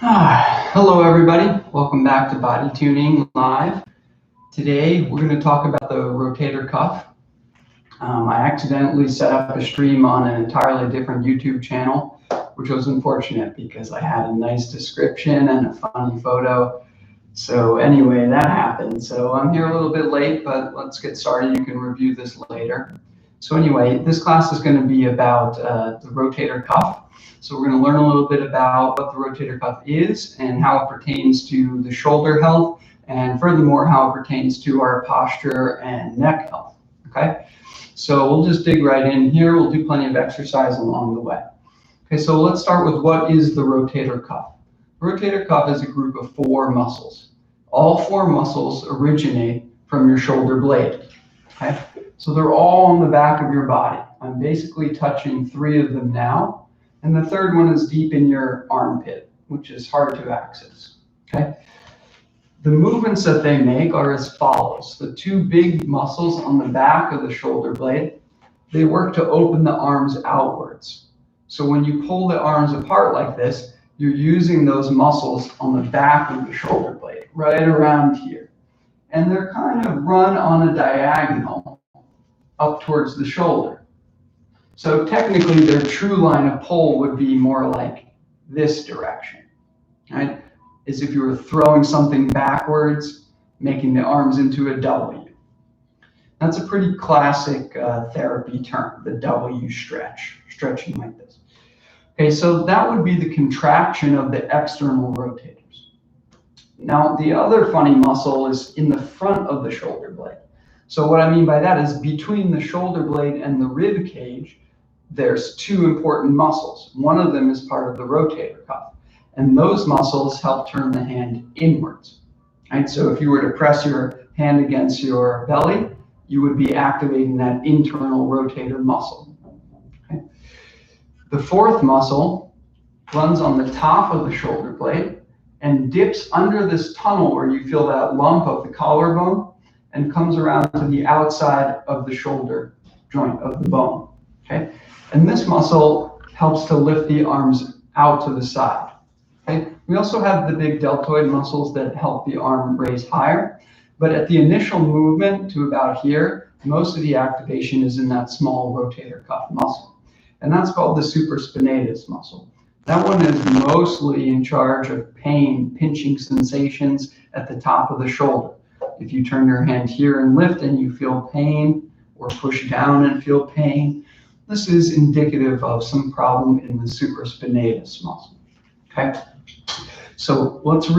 Hello everybody, welcome back to Body Tuning Live. Today we're going to talk about the rotator cuff. I accidentally set up a stream on an entirely different YouTube channel, which was unfortunate because I had a nice description and a funny photo. So anyway, that happened. So I'm here a little bit late, but let's get started. You can review this later. So anyway, this class is going to be about the rotator cuff. So we're going to learn a little bit about what the rotator cuff is and how it pertains to the shoulder health, and furthermore, how it pertains to our posture and neck health. Okay, so we'll just dig right in here. We'll do plenty of exercise along the way. Okay, so let's start with what is the rotator cuff. The rotator cuff is a group of 4 muscles. All 4 muscles originate from your shoulder blade. Okay, so they're all on the back of your body. I'm basically touching 3 of them now. And the third one is deep in your armpit, which is hard to access. Okay. The movements that they make are as follows. The 2 big muscles on the back of the shoulder blade, they work to open the arms outwards. So when you pull the arms apart like this, you're using those muscles on the back of the shoulder blade, right around here. And they're kind of run on a diagonal up towards the shoulder. So technically, their true line of pull would be more like this direction, right? As if you were throwing something backwards, making the arms into a W. That's a pretty classic therapy term, the W stretch, stretching like this. Okay, so that would be the contraction of the external rotators. Now, the other funny muscle is in the front of the shoulder blade. So what I mean by that is between the shoulder blade and the rib cage, there's 2 important muscles. One of them is part of the rotator cuff, and those muscles help turn the hand inwards. Right? So if you were to press your hand against your belly, you would be activating that internal rotator muscle. Okay? The 4th muscle runs on the top of the shoulder blade and dips under this tunnel where you feel that lump of the collarbone and comes around to the outside of the shoulder joint of the bone. Okay? And this muscle helps to lift the arms out to the side. Okay? We also have the big deltoid muscles that help the arm raise higher. But at the initial movement to about here, most of the activation is in that small rotator cuff muscle. And that's called the supraspinatus muscle. That one is mostly in charge of pain, pinching sensations at the top of the shoulder. If you turn your hand here and lift and you feel pain, or push down and feel pain, this is indicative of some problem in the supraspinatus muscle. Okay, so let's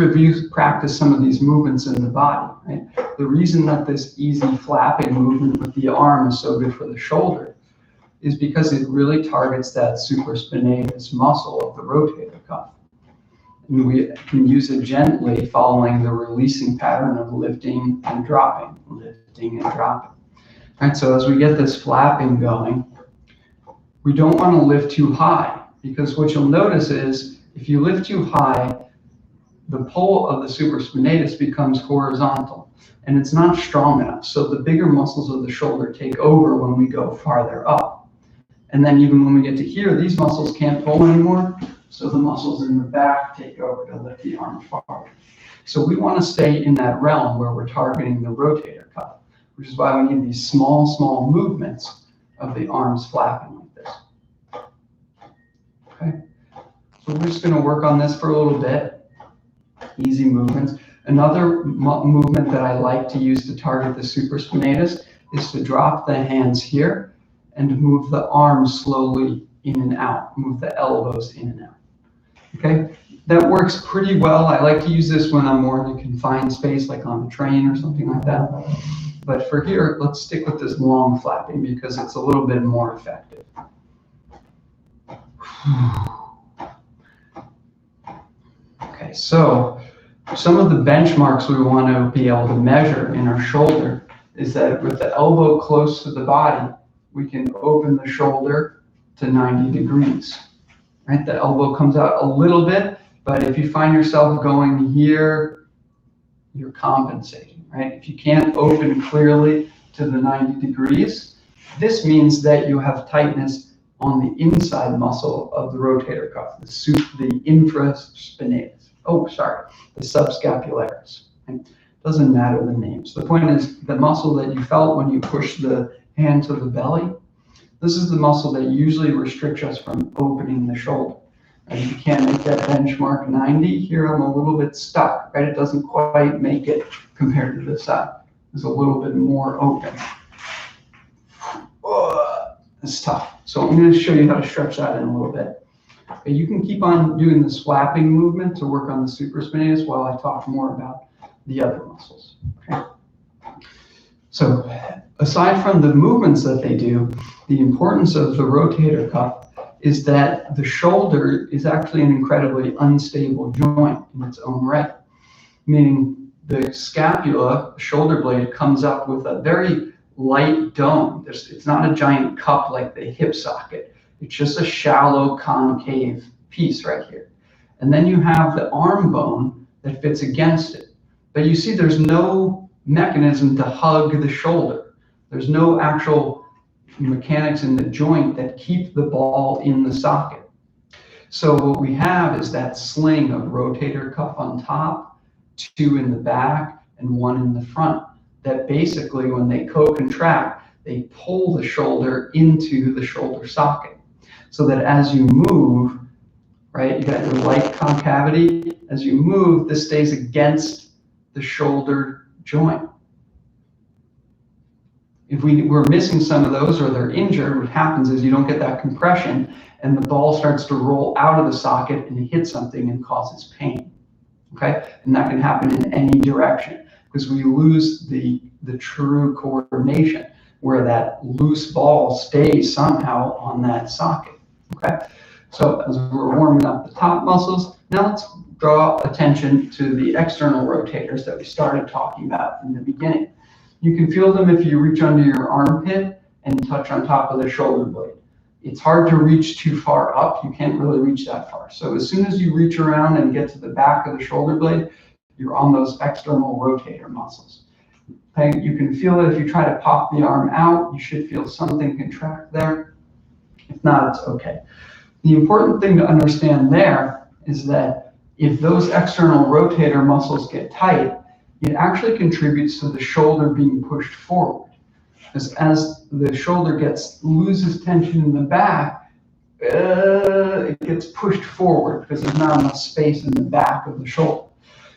practice some of these movements in the body. Right? The reason that this easy flapping movement with the arm is so good for the shoulder is because it really targets that supraspinatus muscle of the rotator cuff. And we can use it gently following the releasing pattern of lifting and dropping, lifting and dropping. All right, so as we get this flapping going, we don't want to lift too high, because what you'll notice is if you lift too high, the pull of the supraspinatus becomes horizontal and it's not strong enough. So the bigger muscles of the shoulder take over when we go farther up. And then even when we get to here, these muscles can't pull anymore. So the muscles in the back take over to lift the arm forward. So we want to stay in that realm where we're targeting the rotator cuff, which is why we need these small movements of the arms flapping like this. Okay, so we're just going to work on this for a little bit. Easy movements. Another movement that I like to use to target the supraspinatus is to drop the hands here and move the arms slowly in and out. Move the elbows in and out. Okay, that works pretty well. I like to use this when I'm more in a confined space, like on a train or something like that. But for here, let's stick with this long flapping because it's a little bit more effective. Okay, so some of the benchmarks we want to be able to measure in our shoulder is that with the elbow close to the body, we can open the shoulder to 90 degrees. Right? The elbow comes out a little bit, but if you find yourself going here, you're compensating. Right? If you can't open clearly to the 90 degrees, this means that you have tightness on the inside muscle of the rotator cuff, the infraspinatus. the subscapularis. Right? Doesn't matter the names. The point is the muscle that you felt when you push the hand to the belly. This is the muscle that usually restricts us from opening the shoulder. And you can't make that benchmark 90. Here I'm a little bit stuck, right? It doesn't quite make it compared to this side. It's a little bit more open. It's tough. So I'm going to show you how to stretch that in a little bit. But you can keep on doing the swapping movement to work on the supraspinatus while I talk more about the other muscles. Okay? So aside from the movements that they do, the importance of the rotator cuff is that the shoulder is actually an incredibly unstable joint in its own right, meaning the scapula, the shoulder blade, comes up with a very light dome. It's not a giant cup like the hip socket. It's just a shallow concave piece right here. And then you have the arm bone that fits against it. But you see there's no mechanism to hug the shoulder. There's no actual mechanics in the joint that keep the ball in the socket. So what we have is that sling of rotator cuff on top, 2 in the back, and 1 in the front, that basically when they co-contract, they pull the shoulder into the shoulder socket. So that as you move, right, you got your light concavity, as you move, this stays against the shoulder joint. If we're missing some of those or they're injured, what happens is you don't get that compression and the ball starts to roll out of the socket and hit something and causes pain. Okay? And that can happen in any direction because we lose the true coordination where that loose ball stays somehow on that socket. Okay? So as we're warming up the top muscles, now let's draw attention to the external rotators that we started talking about in the beginning. You can feel them if you reach under your armpit and touch on top of the shoulder blade. It's hard to reach too far up. You can't really reach that far. So as soon as you reach around and get to the back of the shoulder blade, you're on those external rotator muscles. Okay? You can feel it if you try to pop the arm out. You should feel something contract there. If not, it's okay. The important thing to understand there is that if those external rotator muscles get tight, it actually contributes to the shoulder being pushed forward. As the shoulder loses tension in the back, it gets pushed forward because there's not enough space in the back of the shoulder.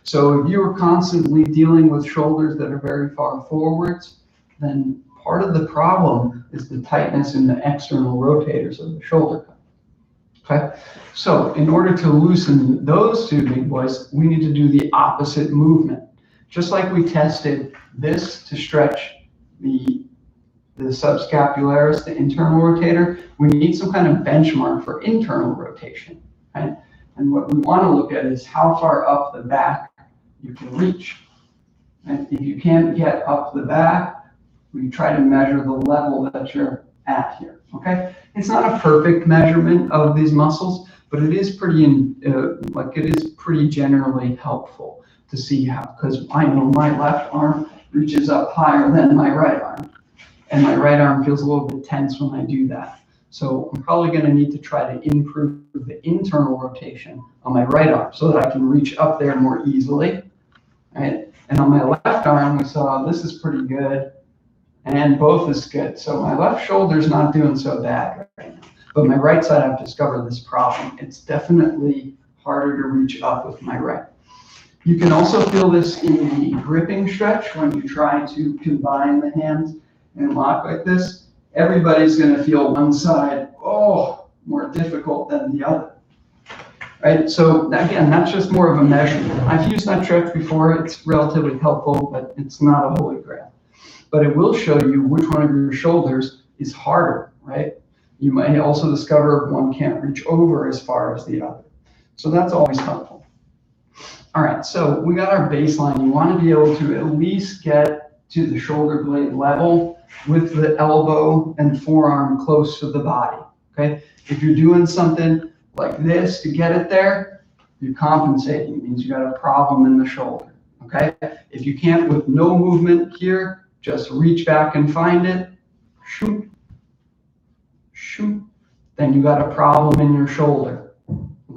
So if you are constantly dealing with shoulders that are very far forwards, then part of the problem is the tightness in the external rotators of the shoulder cuff. Okay? So in order to loosen those two big boys, we need to do the opposite movement. Just like we tested this to stretch the subscapularis, the internal rotator, we need some kind of benchmark for internal rotation. Right? And what we want to look at is how far up the back you can reach. And if you can't get up the back, we try to measure the level that you're at here. Okay? It's not a perfect measurement of these muscles, but it is pretty generally helpful to see how, because I know my left arm reaches up higher than my right arm. And my right arm feels a little bit tense when I do that. So I'm probably going to need to try to improve the internal rotation on my right arm so that I can reach up there more easily. Right? And on my left arm, we saw this is pretty good, and both is good. So my left shoulder's not doing so bad right now. But my right side, I've discovered this problem. It's definitely harder to reach up with my right. You can also feel this in the gripping stretch when you try to combine the hands and lock like this. Everybody's going to feel one side, more difficult than the other. Right? So again, that's just more of a measurement. I've used that stretch before. It's relatively helpful, but it's not a holy grail. But it will show you which one of your shoulders is harder, right? You might also discover one can't reach over as far as the other. So that's always helpful. All right, so we got our baseline. You want to be able to at least get to the shoulder blade level with the elbow and forearm close to the body, okay? If you're doing something like this to get it there, you're compensating. It means you got a problem in the shoulder, okay? If you can't with no movement here, just reach back and find it, shoot, shoot, then you got a problem in your shoulder,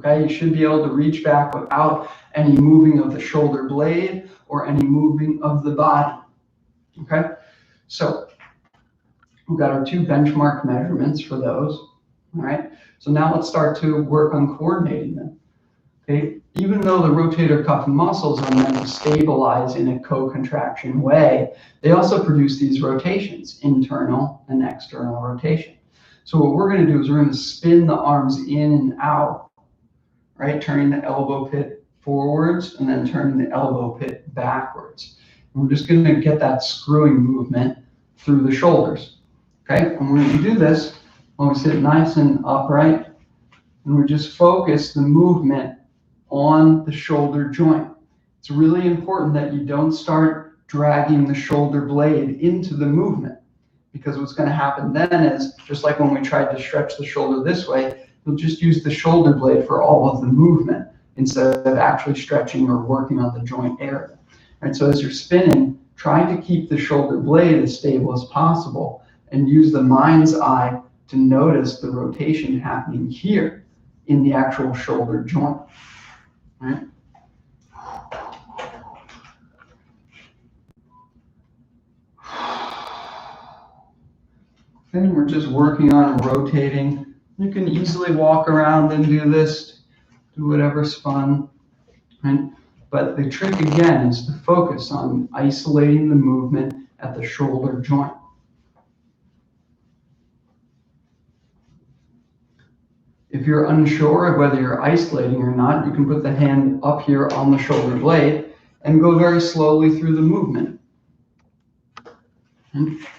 Okay, you should be able to reach back without any moving of the shoulder blade or any moving of the body. Okay, so we've got our 2 benchmark measurements for those. All right, so now let's start to work on coordinating them. Okay, even though the rotator cuff muscles are meant to stabilize in a co-contraction way, they also produce these rotations, internal and external rotation. So what we're going to do is we're going to spin the arms in and out, right? Turning the elbow pit forwards and then turning the elbow pit backwards. And we're just going to get that screwing movement through the shoulders. Okay, and we're going to do this when we sit nice and upright, and we just focus the movement on the shoulder joint. It's really important that you don't start dragging the shoulder blade into the movement, because what's going to happen then is, just like when we tried to stretch the shoulder this way, you'll just use the shoulder blade for all of the movement instead of actually stretching or working on the joint area. Right, so as you're spinning, try to keep the shoulder blade as stable as possible and use the mind's eye to notice the rotation happening here in the actual shoulder joint. Right? Then we're just working on rotating. You can easily walk around and do this, do whatever's fun. Right? But the trick again is to focus on isolating the movement at the shoulder joint. If you're unsure of whether you're isolating or not, you can put the hand up here on the shoulder blade and go very slowly through the movement.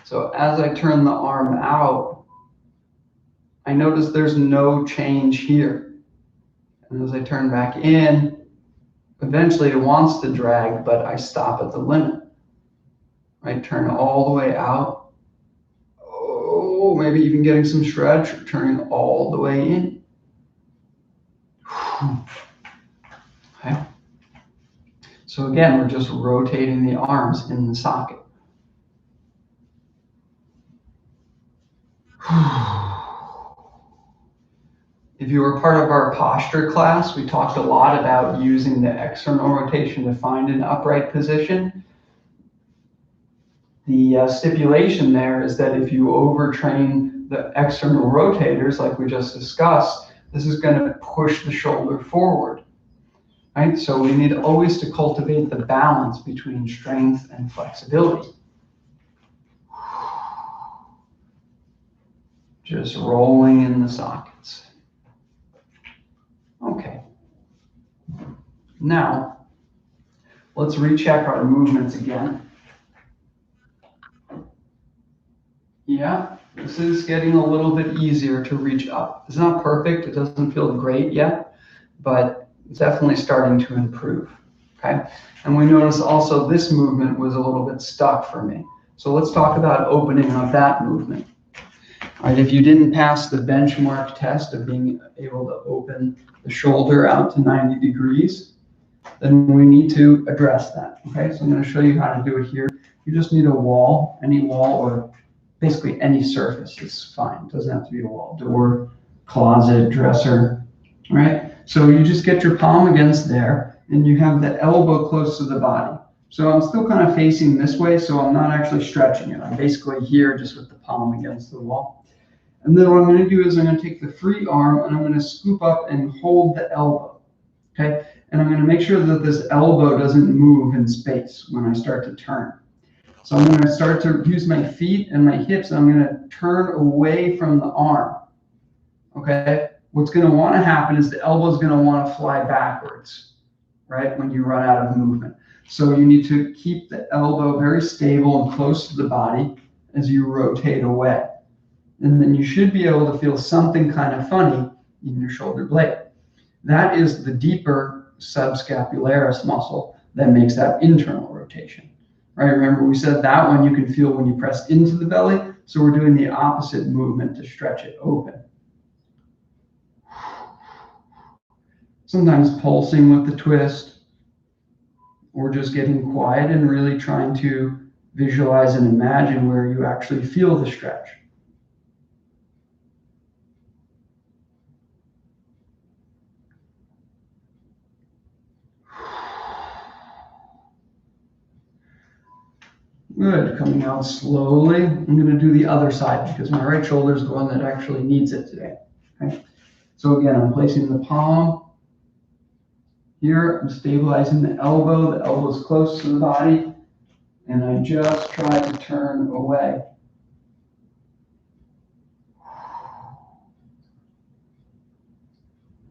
So as I turn the arm out, I notice there's no change here. And as I turn back in, eventually it wants to drag, but I stop at the limit. I turn all the way out. Oh, maybe even getting some stretch, or turning all the way in. Okay. So again, we're just rotating the arms in the socket. If you were part of our posture class, we talked a lot about using the external rotation to find an upright position. The stipulation there is that if you overtrain the external rotators, like we just discussed, this is going to push the shoulder forward. Right? So we need always to cultivate the balance between strength and flexibility. Just rolling in the sockets. Okay. Now, let's recheck our movements again. Yeah, this is getting a little bit easier to reach up. It's not perfect. It doesn't feel great yet, but it's definitely starting to improve. Okay. And we notice also this movement was a little bit stuck for me. So let's talk about opening up that movement. All right, if you didn't pass the benchmark test of being able to open the shoulder out to 90 degrees, then we need to address that. Okay, so I'm going to show you how to do it here. You just need a wall, any wall, or basically any surface is fine. It doesn't have to be a wall, door, closet, dresser. All right, so you just get your palm against there, and you have the elbow close to the body. So I'm still kind of facing this way, so I'm not actually stretching it. I'm basically here just with the palm against the wall. And then what I'm going to do is I'm going to take the free arm and I'm going to scoop up and hold the elbow. Okay, and I'm going to make sure that this elbow doesn't move in space when I start to turn. So I'm going to start to use my feet and my hips, and I'm going to turn away from the arm. Okay, what's going to want to happen is the elbow is going to want to fly backwards, right, when you run out of movement. So you need to keep the elbow very stable and close to the body as you rotate away. And then you should be able to feel something kind of funny in your shoulder blade. That is the deeper subscapularis muscle that makes that internal rotation. Right? Remember we said that one you can feel when you press into the belly, so we're doing the opposite movement to stretch it open. Sometimes pulsing with the twist, or just getting quiet and really trying to visualize and imagine where you actually feel the stretch. Good, coming out slowly. I'm going to do the other side because my right shoulder is the one that actually needs it today. Okay. So again, I'm placing the palm here. I'm stabilizing the elbow. The elbow is close to the body. And I just try to turn away.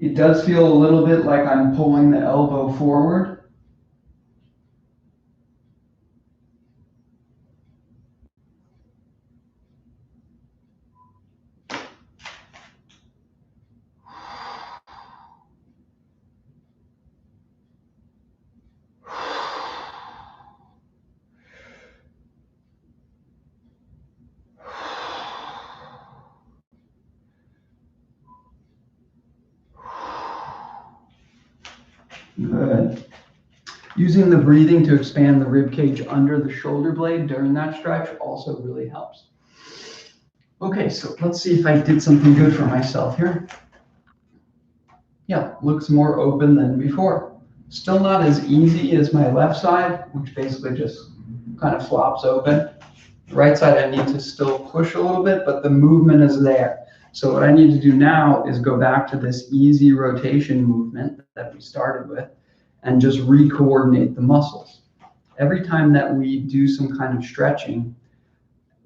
It does feel a little bit like I'm pulling the elbow forward. Good. Using the breathing to expand the rib cage under the shoulder blade during that stretch also really helps. Okay, so let's see if I did something good for myself here. Yeah, looks more open than before. Still not as easy as my left side, which basically just kind of flops open. The right side I need to still push a little bit, but the movement is there. So what I need to do now is go back to this easy rotation movement that we started with and just re-coordinate the muscles. Every time that we do some kind of stretching,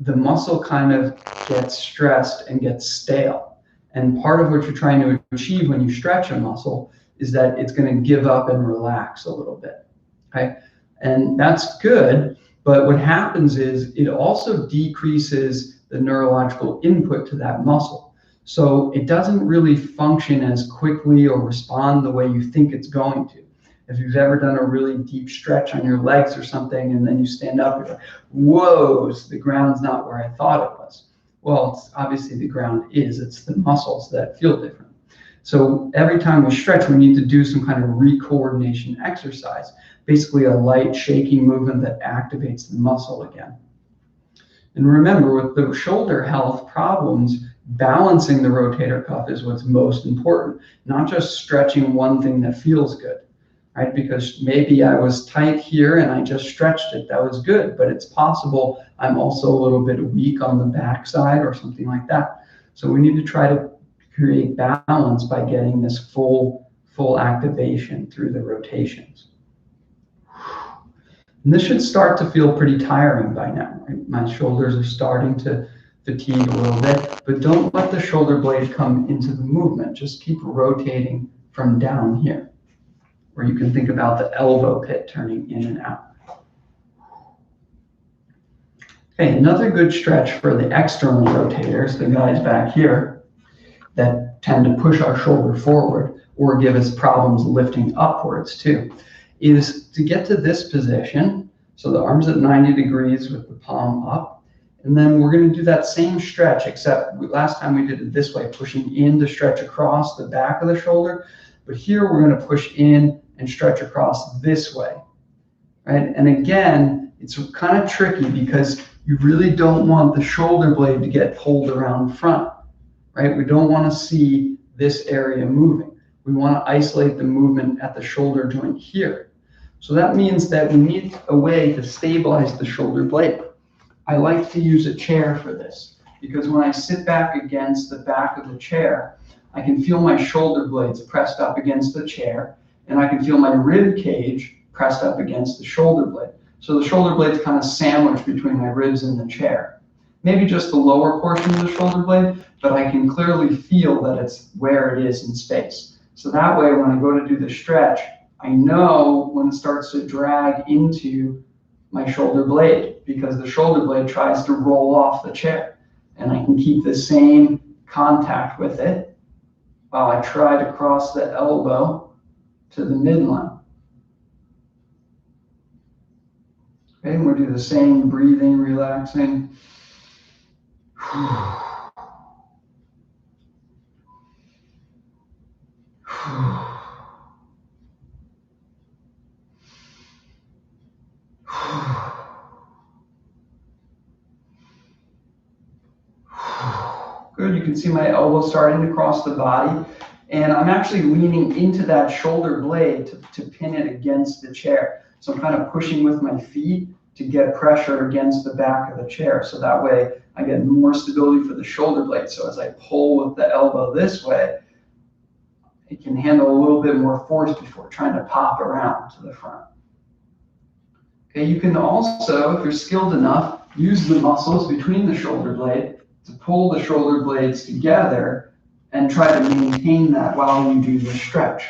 the muscle kind of gets stressed and gets stale. And part of what you're trying to achieve when you stretch a muscle is that it's going to give up and relax a little bit. Okay? And that's good, but what happens is it also decreases the neurological input to that muscle. So it doesn't really function as quickly or respond the way you think it's going to. If you've ever done a really deep stretch on your legs or something, and then you stand up, you're like, whoa, the ground's not where I thought it was. Well, it's obviously the ground is, it's the muscles that feel different. So every time we stretch, we need to do some kind of re-coordination exercise, basically a light shaking movement that activates the muscle again. And remember, with the shoulder health problems, balancing the rotator cuff is what's most important, not just stretching one thing that feels good. Right? Because maybe I was tight here and I just stretched it. That was good, but it's possible I'm also a little bit weak on the backside or something like that. So we need to try to create balance by getting this full activation through the rotations. And this should start to feel pretty tiring by now. Right? My shoulders are starting to fatigue a little bit, but don't let the shoulder blade come into the movement. Just keep rotating from down here, where you can think about the elbow pit turning in and out. Okay, another good stretch for the external rotators, the guys back here that tend to push our shoulder forward or give us problems lifting upwards too, is to get to this position. So the arms at 90 degrees with the palm up. And then we're going to do that same stretch, except last time we did it this way, pushing in to stretch across the back of the shoulder. But here we're going to push in and stretch across this way, right? And again, it's kind of tricky because you really don't want the shoulder blade to get pulled around front, right? We don't want to see this area moving. We want to isolate the movement at the shoulder joint here. So that means that we need a way to stabilize the shoulder blade. I like to use a chair for this because when I sit back against the back of the chair, I can feel my shoulder blades pressed up against the chair, and I can feel my rib cage pressed up against the shoulder blade. So the shoulder blade's kind of sandwiched between my ribs and the chair. Maybe just the lower portion of the shoulder blade, but I can clearly feel that it's where it is in space. So that way, when I go to do the stretch, I know when it starts to drag into my shoulder blade, because the shoulder blade tries to roll off the chair. And I can keep the same contact with it while I try to cross the elbow to the midline. Okay, and we'll do the same breathing, relaxing. Good, you can see my elbow starting to cross the body, and I'm actually leaning into that shoulder blade to pin it against the chair. So I'm kind of pushing with my feet to get pressure against the back of the chair. So that way I get more stability for the shoulder blade. So as I pull with the elbow this way, it can handle a little bit more force before trying to pop around to the front. Okay, you can also, if you're skilled enough, use the muscles between the shoulder blade to pull the shoulder blades together and try to maintain that while you do the stretch.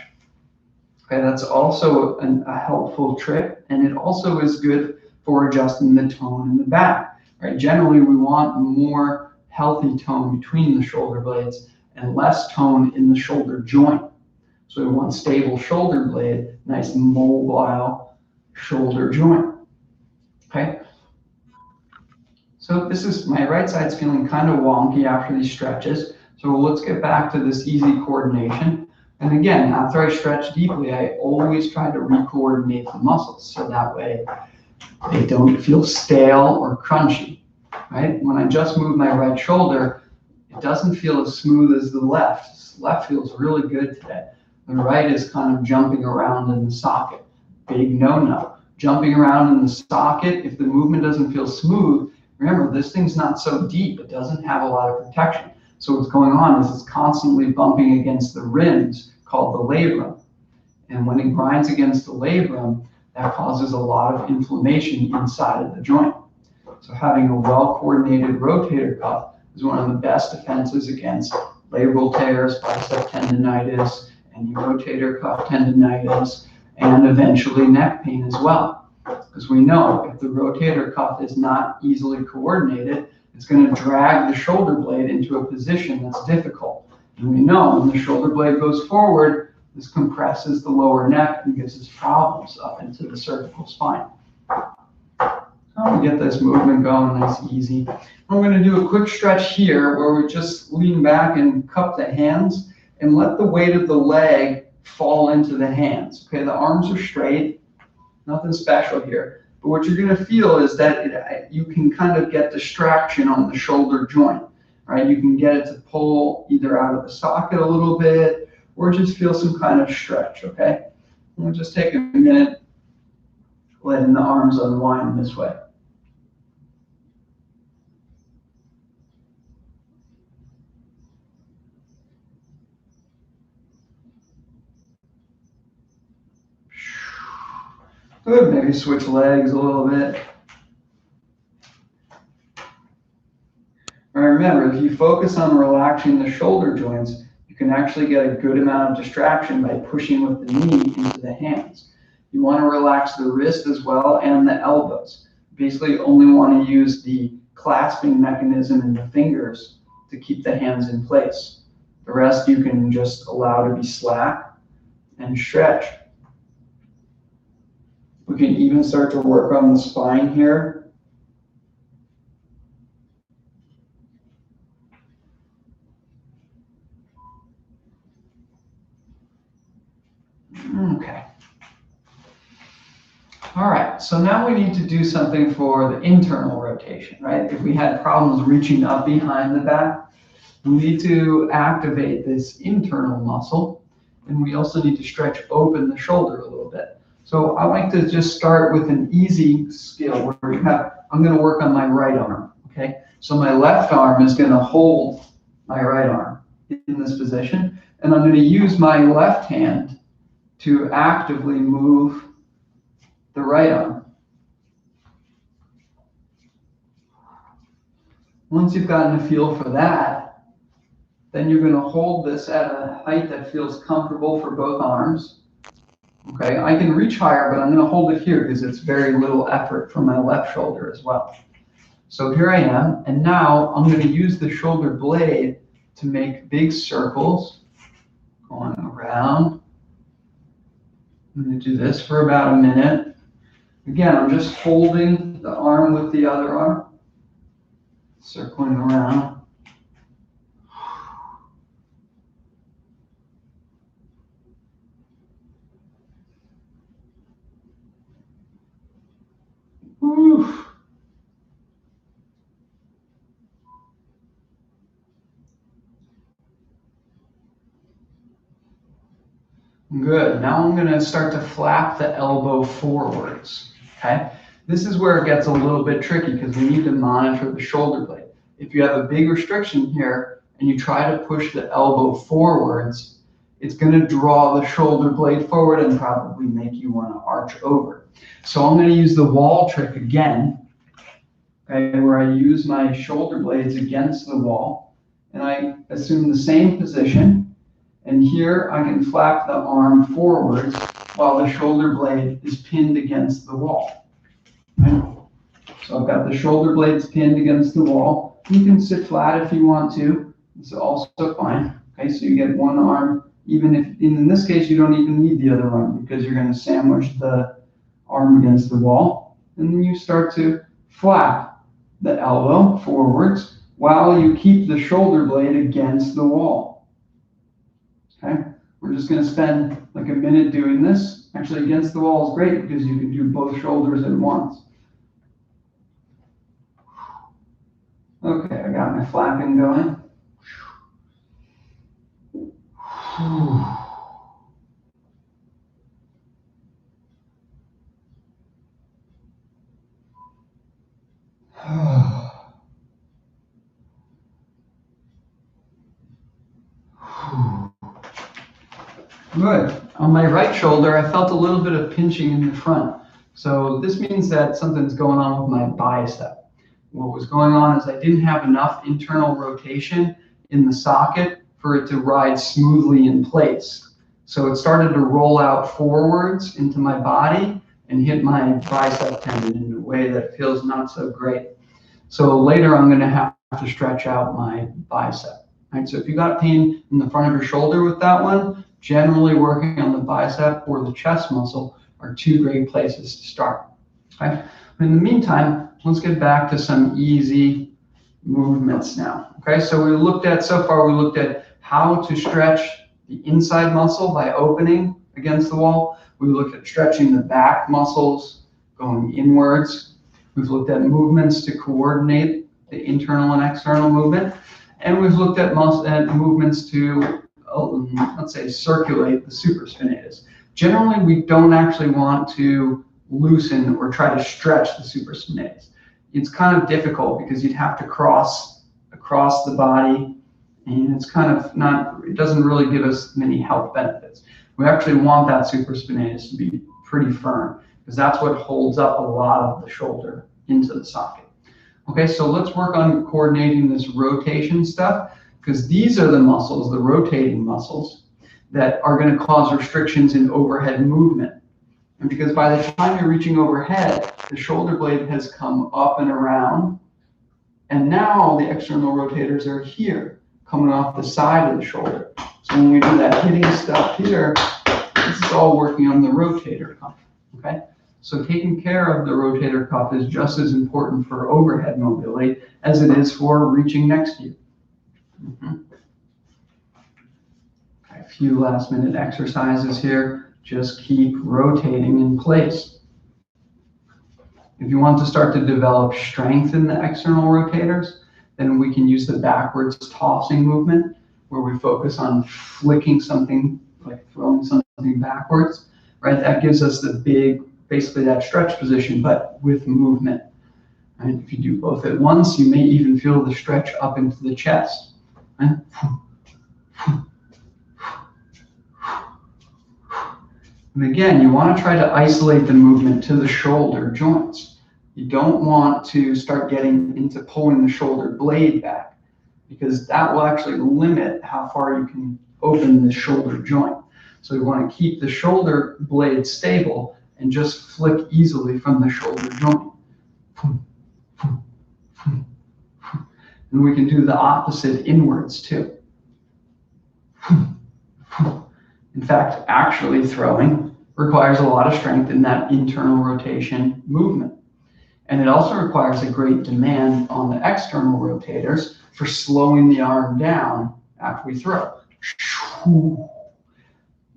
Okay, that's also a helpful trick, and it also is good for adjusting the tone in the back. Right? Generally, we want more healthy tone between the shoulder blades and less tone in the shoulder joint. So we want stable shoulder blade, nice mobile shoulder joint. Okay. So this is, my right side's feeling kind of wonky after these stretches. So let's get back to this easy coordination. And again, after I stretch deeply, I always try to re-coordinate the muscles so that way they don't feel stale or crunchy. Right? When I just move my right shoulder, it doesn't feel as smooth as the left. The left feels really good today. The right is kind of jumping around in the socket. Big no-no. Jumping around in the socket, if the movement doesn't feel smooth, remember, this thing's not so deep. It doesn't have a lot of protection. So what's going on is it's constantly bumping against the rims called the labrum. And when it grinds against the labrum, that causes a lot of inflammation inside of the joint. So having a well-coordinated rotator cuff is one of the best defenses against labral tears, bicep tendonitis, and rotator cuff tendonitis, and eventually neck pain as well. Because we know if the rotator cuff is not easily coordinated, it's going to drag the shoulder blade into a position that's difficult. And we know when the shoulder blade goes forward, this compresses the lower neck and gives us problems up into the cervical spine. I'm going to get this movement going nice and easy. I'm going to do a quick stretch here where we just lean back and cup the hands and let the weight of the leg fall into the hands. Okay, the arms are straight, nothing special here. But what you're going to feel is that you can kind of get distraction on the shoulder joint. Right? You can get it to pull either out of the socket a little bit or just feel some kind of stretch. Okay, and we'll just take a minute letting the arms unwind this way. Good, maybe switch legs a little bit. And remember, if you focus on relaxing the shoulder joints, you can actually get a good amount of distraction by pushing with the knee into the hands. You want to relax the wrist as well and the elbows. Basically, you only want to use the clasping mechanism in the fingers to keep the hands in place. The rest you can just allow to be slack and stretch. We can even start to work on the spine here. Okay. All right, so now we need to do something for the internal rotation, right? If we had problems reaching up behind the back, we need to activate this internal muscle, and we also need to stretch open the shoulder a little bit. So I like to just start with an easy skill where I'm going to work on my right arm, okay? So my left arm is going to hold my right arm in this position, and I'm going to use my left hand to actively move the right arm. Once you've gotten a feel for that, then you're going to hold this at a height that feels comfortable for both arms. Okay, I can reach higher, but I'm going to hold it here because it's very little effort for my left shoulder as well. So here I am, and now I'm going to use the shoulder blade to make big circles going around. I'm going to do this for about a minute. Again, I'm just holding the arm with the other arm, circling around. Whew. Good. Now I'm going to start to flap the elbow forwards. Okay. This is where it gets a little bit tricky because we need to monitor the shoulder blade. If you have a big restriction here and you try to push the elbow forwards, it's going to draw the shoulder blade forward and probably make you want to arch over. So I'm going to use the wall trick again, okay, where I use my shoulder blades against the wall and I assume the same position. And here I can flap the arm forwards while the shoulder blade is pinned against the wall. Right? So I've got the shoulder blades pinned against the wall. You can sit flat if you want to. It's also fine. Okay, so you get one arm, even if in this case you don't even need the other arm because you're going to sandwich the arm against the wall. And then you start to flap the elbow forwards while you keep the shoulder blade against the wall. Okay, we're just going to spend like a minute doing this. Actually, against the wall is great because you can do both shoulders at once. Okay, I got my flapping going. Good. On my right shoulder, I felt a little bit of pinching in the front. So this means that something's going on with my bicep. What was going on is I didn't have enough internal rotation in the socket for it to ride smoothly in place. So it started to roll out forwards into my body and hit my bicep tendon in a way that feels not so great. So later I'm going to have to stretch out my bicep. Right? So if you got pain in the front of your shoulder with that one, generally working on the bicep or the chest muscle are two great places to start. Okay? In the meantime, let's get back to some easy movements now. Okay, so so far we looked at how to stretch the inside muscle by opening against the wall. We looked at stretching the back muscles going inwards. We've looked at movements to coordinate the internal and external movement. And we've looked at movements to, let's say, circulate the supraspinatus. Generally, we don't actually want to loosen or try to stretch the supraspinatus. It's kind of difficult because you'd have to cross across the body, and it's kind of it doesn't really give us many health benefits. We actually want that supraspinatus to be pretty firm because that's what holds up a lot of the shoulder into the socket. Okay, so let's work on coordinating this rotation stuff because these are the muscles, the rotating muscles, that are going to cause restrictions in overhead movement. And because by the time you're reaching overhead, the shoulder blade has come up and around, and now the external rotators are here, coming off the side of the shoulder. So when we do that hitting stuff here, this is all working on the rotator cuff, okay? So taking care of the rotator cuff is just as important for overhead mobility as it is for reaching next to you. Okay, a few last minute exercises here. Just keep rotating in place. If you want to start to develop strength in the external rotators, then we can use the backwards tossing movement where we focus on flicking something, like throwing something backwards, right? That gives us the basically that stretch position, but with movement. And if you do both at once, you may even feel the stretch up into the chest. Right? And again, you want to try to isolate the movement to the shoulder joints. You don't want to start getting into pulling the shoulder blade back because that will actually limit how far you can open the shoulder joint. So you want to keep the shoulder blade stable and just flick easily from the shoulder joint. And we can do the opposite inwards too. In fact, actually throwing requires a lot of strength in that internal rotation movement. And it also requires a great demand on the external rotators for slowing the arm down after we throw.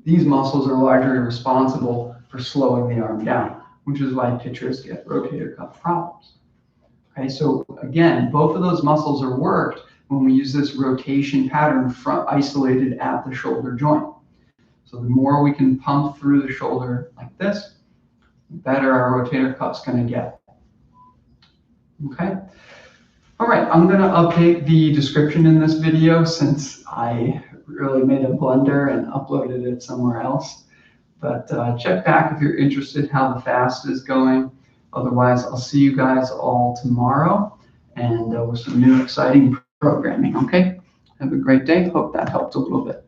These muscles are largely responsible for slowing the arm down, which is why pitchers get rotator cuff problems. Okay, so again, both of those muscles are worked when we use this rotation pattern isolated at the shoulder joint. So the more we can pump through the shoulder like this, the better our rotator cuff's going to get. Okay. All right, I'm going to update the description in this video since I really made a blunder and uploaded it somewhere else. But check back if you're interested how the fast is going. Otherwise, I'll see you guys all tomorrow and with some new exciting programming, okay? Have a great day. Hope that helped a little bit.